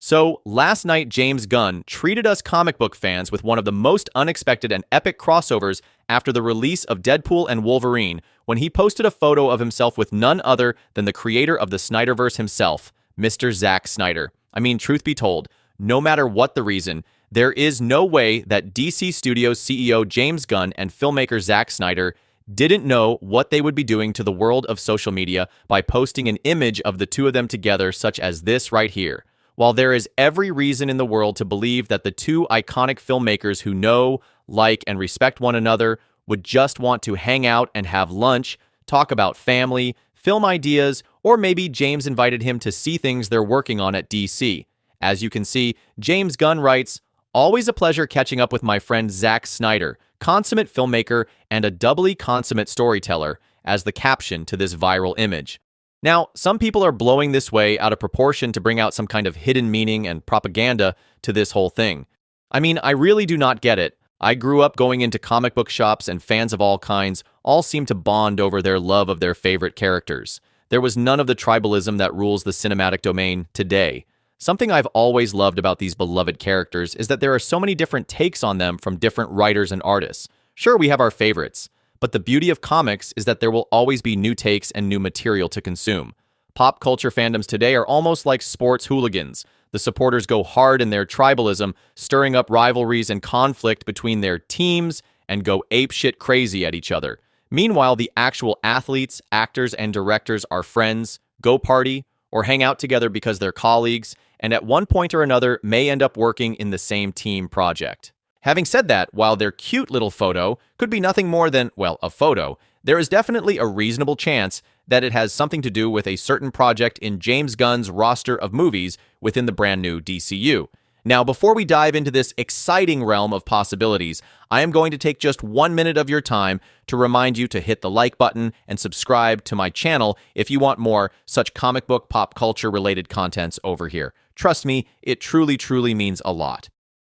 So, last night, James Gunn treated us comic book fans with one of the most unexpected and epic crossovers after the release of Deadpool and Wolverine, when he posted a photo of himself with none other than the creator of the Snyderverse himself, Mr. Zack Snyder. I mean, truth be told, no matter what the reason, there is no way that DC Studios CEO James Gunn and filmmaker Zack Snyder didn't know what they would be doing to the world of social media by posting an image of the two of them together, such as this right here. While there is every reason in the world to believe that the two iconic filmmakers who know, like, and respect one another would just want to hang out and have lunch, talk about family, film ideas, or maybe James invited him to see things they're working on at DC. As you can see, James Gunn writes, "Always a pleasure catching up with my friend Zack Snyder, consummate filmmaker and a doubly consummate storyteller," as the caption to this viral image. Now, some people are blowing this way out of proportion to bring out some kind of hidden meaning and propaganda to this whole thing. I mean, I really do not get it. I grew up going into comic book shops, and fans of all kinds all seem to bond over their love of their favorite characters. There was none of the tribalism that rules the cinematic domain today. Something I've always loved about these beloved characters is that there are so many different takes on them from different writers and artists. Sure, we have our favorites, but the beauty of comics is that there will always be new takes and new material to consume. Pop culture fandoms today are almost like sports hooligans. The supporters go hard in their tribalism, stirring up rivalries and conflict between their teams, and go apeshit crazy at each other. Meanwhile, the actual athletes, actors, and directors are friends, go party, or hang out together because they're colleagues, and at one point or another may end up working in the same team project. Having said that, while their cute little photo could be nothing more than, well, a photo, there is definitely a reasonable chance that it has something to do with a certain project in James Gunn's roster of movies within the brand new DCU. Now, before we dive into this exciting realm of possibilities, I am going to take just 1 minute of your time to remind you to hit the like button and subscribe to my channel if you want more such comic book pop culture related contents over here. Trust me, it truly, truly means a lot.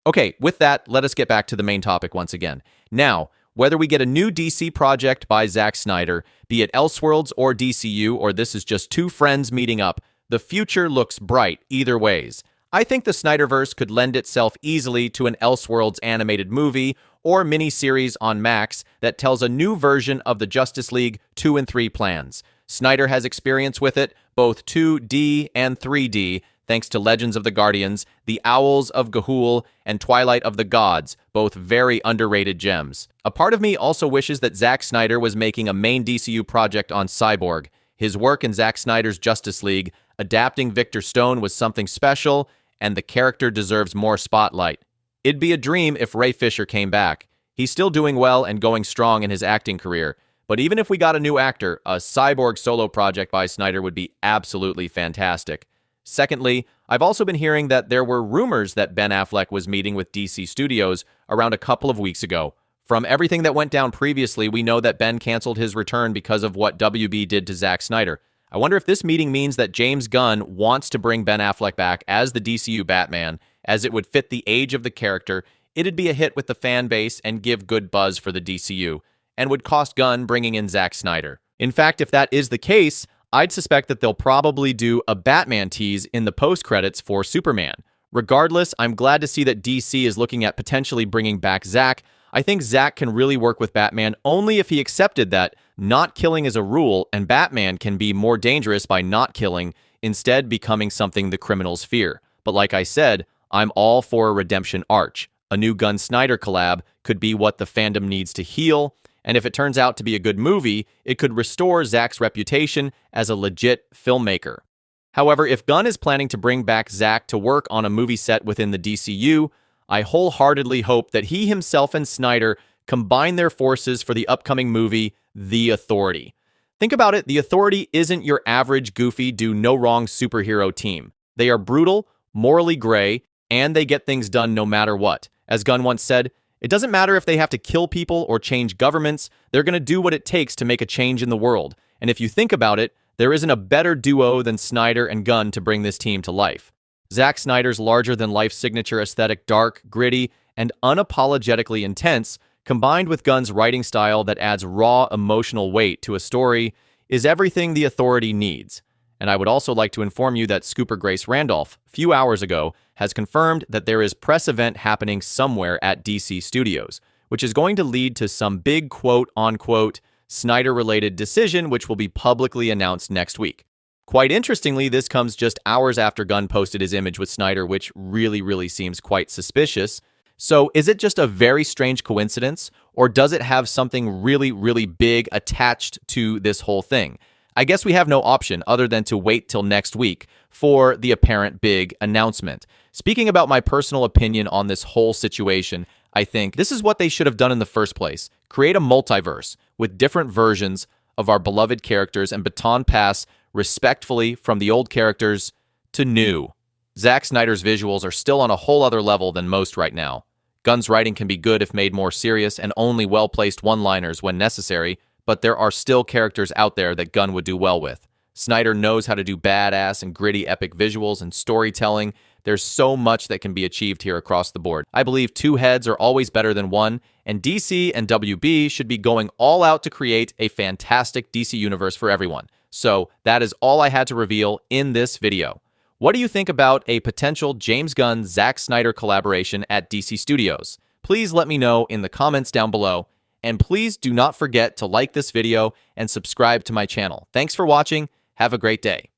Okay, with that, let us get back to the main topic once again. Now, whether we get a new DC project by Zack Snyder, be it Elseworlds or DCU, or this is just two friends meeting up, the future looks bright either ways. I think the Snyderverse could lend itself easily to an Elseworlds animated movie or miniseries on Max that tells a new version of the Justice League 2 and 3 plans. Snyder has experience with it, both 2D and 3D, thanks to Legends of the Guardians, The Owls of Ga'Hoole, and Twilight of the Gods, both very underrated gems. A part of me also wishes that Zack Snyder was making a main DCU project on Cyborg. His work in Zack Snyder's Justice League, adapting Victor Stone, was something special, and the character deserves more spotlight. It'd be a dream if Ray Fisher came back. He's still doing well and going strong in his acting career, but even if we got a new actor, a Cyborg solo project by Snyder would be absolutely fantastic. Secondly, I've also been hearing that there were rumors that Ben Affleck was meeting with DC Studios around a couple of weeks ago. From everything that went down previously, we know that Ben canceled his return because of what WB did to Zack Snyder. I wonder if this meeting means that James Gunn wants to bring Ben Affleck back as the DCU Batman, as it would fit the age of the character, it'd be a hit with the fan base and give good buzz for the DCU, and would cost Gunn bringing in Zack Snyder. In fact, if that is the case, I'd suspect that they'll probably do a Batman tease in the post-credits for Superman. Regardless, I'm glad to see that DC is looking at potentially bringing back Zack. I think Zack can really work with Batman only if he accepted that not killing is a rule, and Batman can be more dangerous by not killing, instead becoming something the criminals fear. But like I said, I'm all for a redemption arc. A new Gunn-Snyder collab could be what the fandom needs to heal, and if it turns out to be a good movie, it could restore Zack's reputation as a legit filmmaker. However, if Gunn is planning to bring back Zack to work on a movie set within the DCU, I wholeheartedly hope that he himself and Snyder combine their forces for the upcoming movie, The Authority. Think about it, The Authority isn't your average goofy, do-no-wrong superhero team. They are brutal, morally gray, and they get things done no matter what. As Gunn once said, it doesn't matter if they have to kill people or change governments, they're going to do what it takes to make a change in the world. And if you think about it, there isn't a better duo than Snyder and Gunn to bring this team to life. Zack Snyder's larger-than-life signature aesthetic, dark, gritty, and unapologetically intense, combined with Gunn's writing style that adds raw emotional weight to a story, is everything The Authority needs. And I would also like to inform you that Scooper Grace Randolph, a few hours ago, has confirmed that there is press event happening somewhere at DC Studios, which is going to lead to some big quote-unquote Snyder-related decision, which will be publicly announced next week. Quite interestingly, this comes just hours after Gunn posted his image with Snyder, which really seems quite suspicious. So is it just a very strange coincidence, or does it have something really big attached to this whole thing? I guess we have no option other than to wait till next week for the apparent big announcement. Speaking about my personal opinion on this whole situation, I think this is what they should have done in the first place. Create a multiverse with different versions of our beloved characters and baton pass respectfully from the old characters to new. Zack Snyder's visuals are still on a whole other level than most right now. Gunn's writing can be good if made more serious and only well-placed one-liners when necessary, but there are still characters out there that Gunn would do well with. Snyder knows how to do badass and gritty epic visuals and storytelling. There's so much that can be achieved here across the board. I believe two heads are always better than one, and DC and WB should be going all out to create a fantastic DC universe for everyone. So that is all I had to reveal in this video. What do you think about a potential James Gunn-Zack Snyder collaboration at DC Studios? Please let me know in the comments down below, and please do not forget to like this video and subscribe to my channel. Thanks for watching. Have a great day.